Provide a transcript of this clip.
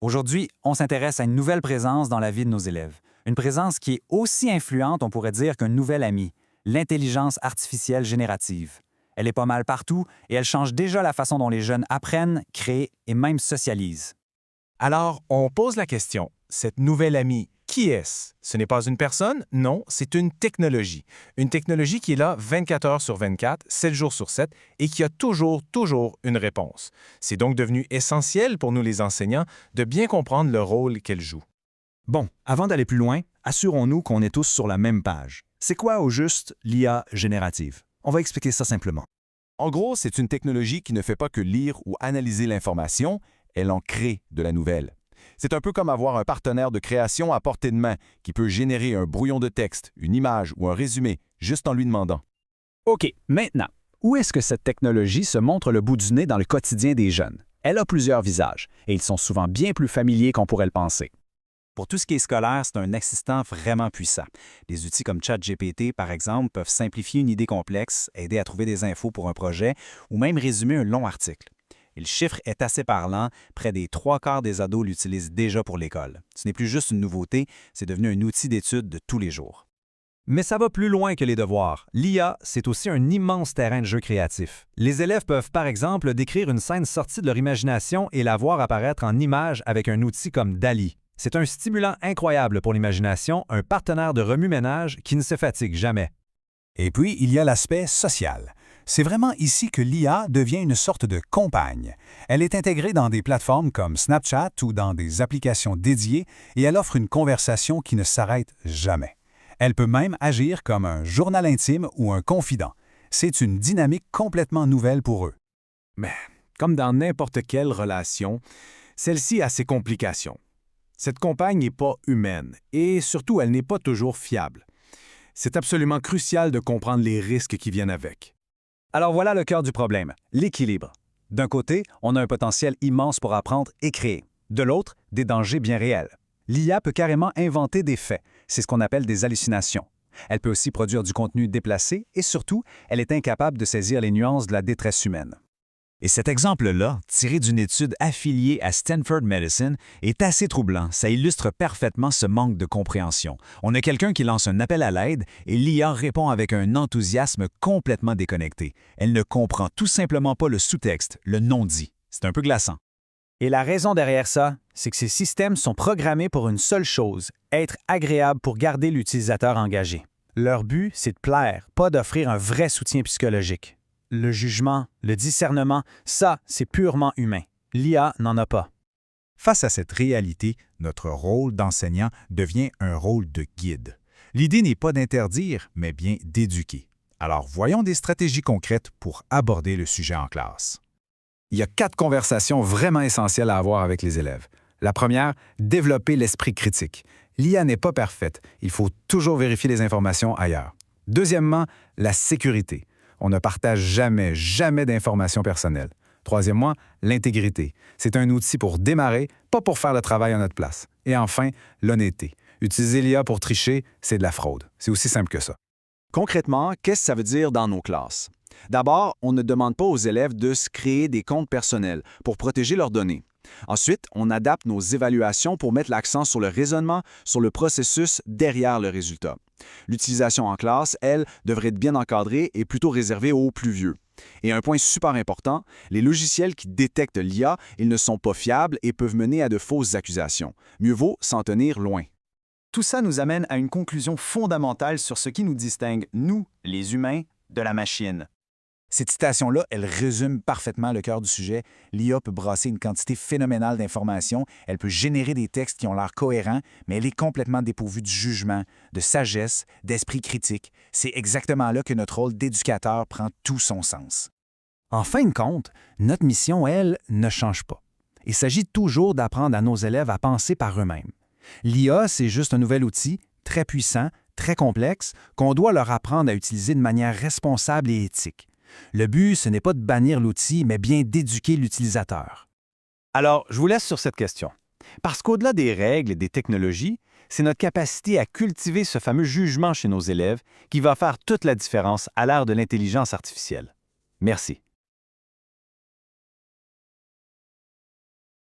Aujourd'hui, on s'intéresse à une nouvelle présence dans la vie de nos élèves. Une présence qui est aussi influente, on pourrait dire, qu'un nouvel ami, l'intelligence artificielle générative. Elle est pas mal partout et elle change déjà la façon dont les jeunes apprennent, créent et même socialisent. Alors, on pose la question, cette nouvelle amie, qui est-ce? Ce n'est pas une personne, non, c'est une technologie. Une technologie qui est là 24 heures sur 24, 7 jours sur 7 et qui a toujours une réponse. C'est donc devenu essentiel pour nous les enseignants de bien comprendre le rôle qu'elle joue. Bon, avant d'aller plus loin, assurons-nous qu'on est tous sur la même page. C'est quoi au juste l'IA générative? On va expliquer ça simplement. En gros, c'est une technologie qui ne fait pas que lire ou analyser l'information, elle en crée de la nouvelle. C'est un peu comme avoir un partenaire de création à portée de main qui peut générer un brouillon de texte, une image ou un résumé juste en lui demandant. OK, maintenant, où est-ce que cette technologie se montre le bout du nez dans le quotidien des jeunes? Elle a plusieurs visages, et ils sont souvent bien plus familiers qu'on pourrait le penser. Pour tout ce qui est scolaire, c'est un assistant vraiment puissant. Des outils comme ChatGPT, par exemple, peuvent simplifier une idée complexe, aider à trouver des infos pour un projet ou même résumer un long article. Et le chiffre est assez parlant, près des 3/4 des ados l'utilisent déjà pour l'école. Ce n'est plus juste une nouveauté, c'est devenu un outil d'étude de tous les jours. Mais ça va plus loin que les devoirs. L'IA, c'est aussi un immense terrain de jeu créatif. Les élèves peuvent par exemple décrire une scène sortie de leur imagination et la voir apparaître en images avec un outil comme DALL-E. C'est un stimulant incroyable pour l'imagination, un partenaire de remue-ménage qui ne se fatigue jamais. Et puis, il y a l'aspect social. C'est vraiment ici que l'IA devient une sorte de compagne. Elle est intégrée dans des plateformes comme Snapchat ou dans des applications dédiées et elle offre une conversation qui ne s'arrête jamais. Elle peut même agir comme un journal intime ou un confident. C'est une dynamique complètement nouvelle pour eux. Mais, comme dans n'importe quelle relation, celle-ci a ses complications. Cette compagne n'est pas humaine et surtout, elle n'est pas toujours fiable. C'est absolument crucial de comprendre les risques qui viennent avec. Alors voilà le cœur du problème, l'équilibre. D'un côté, on a un potentiel immense pour apprendre et créer. De l'autre, des dangers bien réels. L'IA peut carrément inventer des faits. C'est ce qu'on appelle des hallucinations. Elle peut aussi produire du contenu déplacé et surtout, elle est incapable de saisir les nuances de la détresse humaine. Et cet exemple-là, tiré d'une étude affiliée à Stanford Medicine, est assez troublant. Ça illustre parfaitement ce manque de compréhension. On a quelqu'un qui lance un appel à l'aide et l'IA répond avec un enthousiasme complètement déconnecté. Elle ne comprend tout simplement pas le sous-texte, le non-dit. C'est un peu glaçant. Et la raison derrière ça, c'est que ces systèmes sont programmés pour une seule chose, être agréables pour garder l'utilisateur engagé. Leur but, c'est de plaire, pas d'offrir un vrai soutien psychologique. Le jugement, le discernement, ça, c'est purement humain. L'IA n'en a pas. Face à cette réalité, notre rôle d'enseignant devient un rôle de guide. L'idée n'est pas d'interdire, mais bien d'éduquer. Alors voyons des stratégies concrètes pour aborder le sujet en classe. Il y a 4 conversations vraiment essentielles à avoir avec les élèves. La première, développer l'esprit critique. L'IA n'est pas parfaite. Il faut toujours vérifier les informations ailleurs. Deuxièmement, la sécurité. On ne partage jamais d'informations personnelles. Troisièmement, l'intégrité. C'est un outil pour démarrer, pas pour faire le travail à notre place. Et enfin, l'honnêteté. Utiliser l'IA pour tricher, c'est de la fraude. C'est aussi simple que ça. Concrètement, qu'est-ce que ça veut dire dans nos classes? D'abord, on ne demande pas aux élèves de se créer des comptes personnels pour protéger leurs données. Ensuite, on adapte nos évaluations pour mettre l'accent sur le raisonnement, sur le processus derrière le résultat. L'utilisation en classe, elle, devrait être bien encadrée et plutôt réservée aux plus vieux. Et un point super important, les logiciels qui détectent l'IA, ils ne sont pas fiables et peuvent mener à de fausses accusations. Mieux vaut s'en tenir loin. Tout ça nous amène à une conclusion fondamentale sur ce qui nous distingue, nous, les humains, de la machine. Cette citation-là, elle résume parfaitement le cœur du sujet. L'IA peut brasser une quantité phénoménale d'informations, elle peut générer des textes qui ont l'air cohérents, mais elle est complètement dépourvue de jugement, de sagesse, d'esprit critique. C'est exactement là que notre rôle d'éducateur prend tout son sens. En fin de compte, notre mission, elle, ne change pas. Il s'agit toujours d'apprendre à nos élèves à penser par eux-mêmes. L'IA, c'est juste un nouvel outil, très puissant, très complexe, qu'on doit leur apprendre à utiliser de manière responsable et éthique. Le but, ce n'est pas de bannir l'outil, mais bien d'éduquer l'utilisateur. Alors, je vous laisse sur cette question. Parce qu'au-delà des règles et des technologies, c'est notre capacité à cultiver ce fameux jugement chez nos élèves qui va faire toute la différence à l'ère de l'intelligence artificielle. Merci.